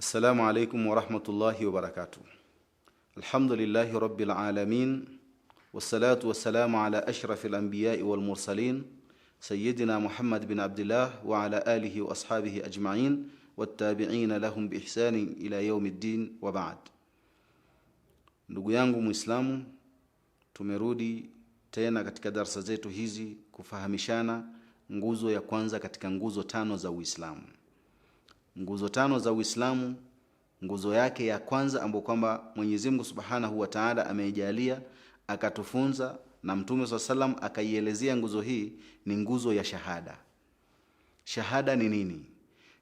السلام عليكم ورحمة الله وبركاته. الحمد لله رب العالمين، والصلاة والسلام على أشرف الأنبياء والمرسلين سيدنا محمد بن عبد الله وعلى آله وأصحابه أجمعين والتابعين لهم بإحسان إلى يوم الدين وبعد. Ndugu yangu Muislamu, tumerudi tena katika darasa zetu hizi kufahamishana nguzo ya kwanza katika nguzo tano za Uislamu. Nguzo tano za Uislamu, nguzo yake ya kwanza ambayo kwamba Mwenyezi Mungu Subhanahu wa Ta'ala ameijalia akatufunza na Mtume SAW akaielezea nguzo hii ni nguzo ya shahada. Shahada ni nini?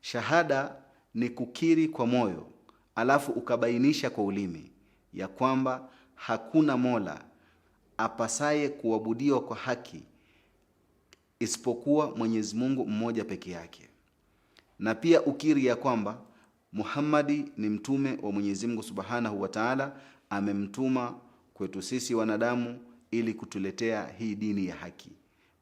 Shahada ni kukiri kwa moyo alafu ukabainisha kwa ulimi ya kwamba hakuna Mola apasaye kuabudiwa kwa haki isipokuwa Mwenyezi Mungu mmoja peke yake. Na pia ukiri ya kwamba Muhammadi ni mtume wa Mwenyezi Mungu Subhanahu wa Ta'ala, amemtuma kwetu sisi wanadamu ili kutuletea hii dini ya haki.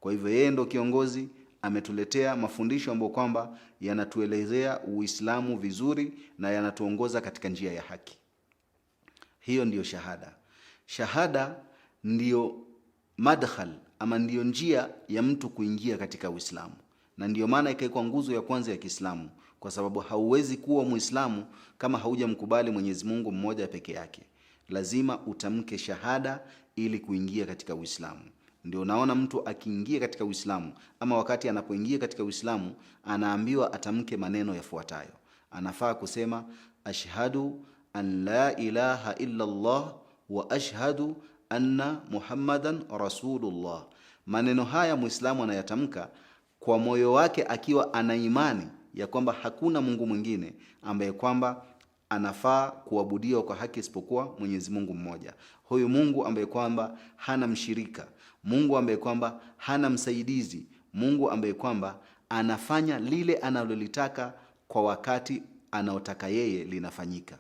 Kwa hivyo yeye ndo kiongozi, ametuletea mafundisho ambayo kwamba yanatuelezea Uislamu vizuri na yanatuongoza katika njia ya haki. Hiyo ndiyo shahada. Shahada ndiyo madkhal ama ndiyo njia ya mtu kuingia katika Uislamu. Na ndiyo maana ikaikuwa nguzo ya kwanza ya Kiislamu, kwa sababu hauwezi kuwa Muislamu kama haujamkubali Mwenyezi Mungu mmoja peke yake. Lazima utamke shahada ili kuingia katika Uislamu. Ndio unaona mtu akiingia katika Uislamu ama wakati anapoingia katika Uislamu anaambiwa atamke maneno yafuatayo. Anafaa kusema ashhadu an la ilaha illa Allah wa ashhadu anna Muhammadan Rasulullah. Maneno haya Muislamu anayatamka kwa moyo wake akiwa ana imani ya kwamba hakuna Mungu mwingine ambaye kwamba anafaa kuabudiwa kwa haki isipokuwa Mwenyezi Mungu mmoja. Huyu Mungu ambaye kwamba hana mshirika, Mungu ambaye kwamba hana msaidizi, Mungu ambaye kwamba anafanya lile analolitaka kwa wakati anaotaka yeye linafanyika.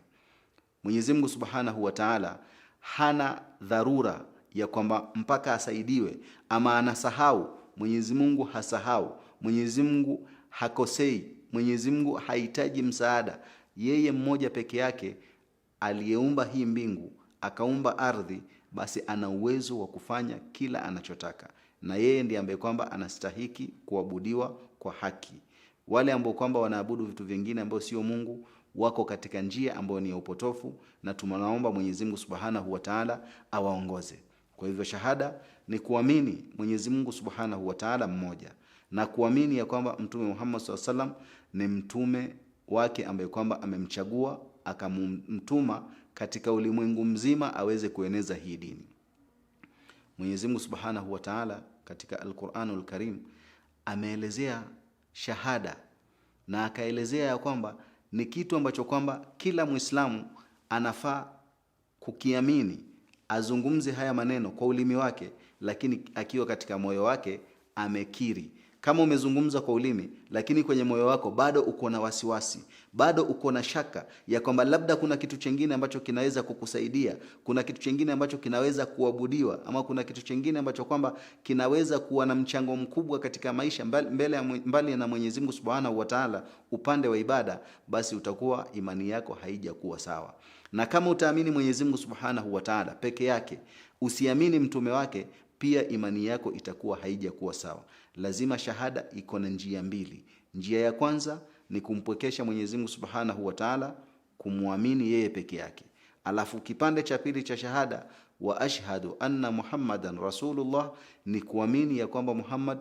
Mwenyezi Mungu Subhanahu wa Ta'ala hana dharura ya kwamba mpaka asaidiwe ama anasahau. Mwenyezi Mungu hasahau, Mwenyezi Mungu hakosei, Mwenyezi Mungu hahitaji msaada. Yeye mmoja peke yake aliyeumba hii mbingu, akaumba ardhi, basi ana uwezo wa kufanya kila anachotaka. Na yeye ndiye ambaye kwamba anastahiki kuabudiwa kwa haki. Wale ambao kwamba wanaabudu vitu vingine ambao sio Mungu wako katika njia ambayo ni ya upotofu, na tunaomba Mwenyezi Mungu Subhanahu wa Ta'ala awaongoze. Kwa hivyo shahada ni kuamini Mwenyezi Mungu Subhanahu wa Ta'ala mmoja, na kuamini ya kwamba Mtume Muhammad SAW ni mtume wake ambaye kwamba amemchagua akamtuma katika ulimwengu mzima aweze kueneza hii dini. Mwenyezi Mungu Subhanahu wa Ta'ala katika Al-Qur'anul Karim ameelezea shahada na akaelezea ya kwamba ni kitu ambacho kwamba kila Muislamu anafaa kukiamini, azungumze haya maneno kwa ulimi wake, lakini akiwa katika moyo wake amekiri. Kama umezungumza kwa ulimi lakini kwenye moyo wako bado uko na wasiwasi, bado uko na shaka ya kwamba labda kuna kitu kingine ambacho kinaweza kukusaidia, kuna kitu kingine ambacho kinaweza kuabudiwa, ama kuna kitu kingine ambacho kwamba kinaweza kuwa na mchango mkubwa katika maisha mbali na Mwenyezi Mungu Subhanahu wa Ta'ala upande wa ibada, basi utakuwa imani yako haijakuwa sawa. Na kama utaamini Mwenyezi Mungu Subhanahu wa Ta'ala peke yake, usiamini mtume wake, pia imani yako itakuwa haijakuwa sawa. Lazima shahada iko na njia mbili. Njia ya kwanza ni kumpwekesha Mwenyezi Mungu Subhanahu wa Ta'ala, kumwamini yeye peke yake. Alafu kipande cha pili cha shahada, wa ashhadu anna Muhammadan Rasulullah, ni kuamini ya kwamba Muhammad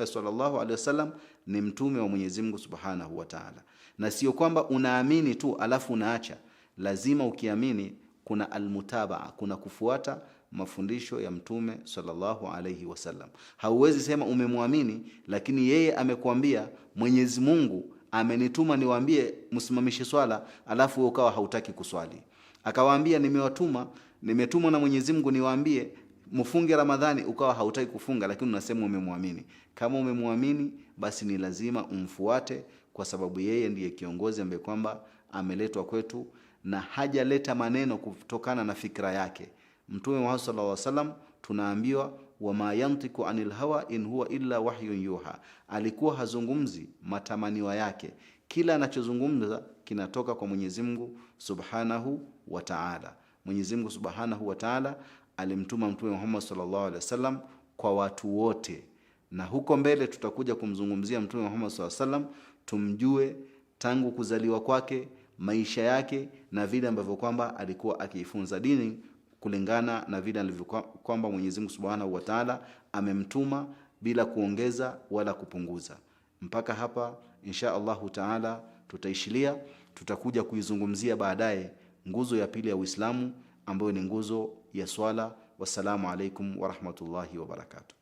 sallallahu alaihi wasallam ni mtume wa Mwenyezi Mungu Subhanahu wa Ta'ala. Na sio kwamba unaamini tu alafu unaacha. Lazima ukiamini kuna almutabaa, kuna kufuata mafundisho ya Mtume sallallahu alayhi wasallam. Hauwezi sema umemwamini lakini yeye amekuambia Mwenyezi Mungu amenituma niwaambie msimamishe swala, alafu ukawa hautaki kuswali. Akawaambia nimetumwa na Mwenyezi Mungu niwaambie mfunge Ramadhani, ukawa hautaki kufunga, lakini unasema umemwamini. Kama umemwamini, basi ni lazima umfuate, kwa sababu yeye ndiye kiongozi ambaye kwamba ameletwa kwetu na hajaleta maneno kutokana na fikra yake. Mtume Muhammad sallallahu alaihi wasallam tunaambiwa wama yantiku anil hawa in huwa illa wahyun yuha, alikuwa hazungumzi matamaniwa yake, kila anachozungumza kinatoka kwa Mwenyezi Mungu Subhanahu wa Ta'ala. Mwenyezi Mungu Subhanahu wa Ta'ala alimtuma Mtume Muhammad sallallahu alaihi wasallam kwa watu wote, na huko mbele tutakuja kumzungumzia Mtume Muhammad sallallahu alaihi wasallam, tumjue tangu kuzaliwa kwake, maisha yake, na vile ambavyo kwamba alikuwa akiifunza dini kulingana na vile alivyokuwa kwamba Mwenyezi Mungu Subhanahu wa Ta'ala amemtuma bila kuongeza wala kupunguza. Mpaka hapa insha Allahu Ta'ala tutaishilia. Tutakuja kuizungumzia baadaye nguzo ya pili ya Uislamu ambayo ni nguzo ya swala. Wassalamu alaikum wa rahmatullahi wa barakatuh.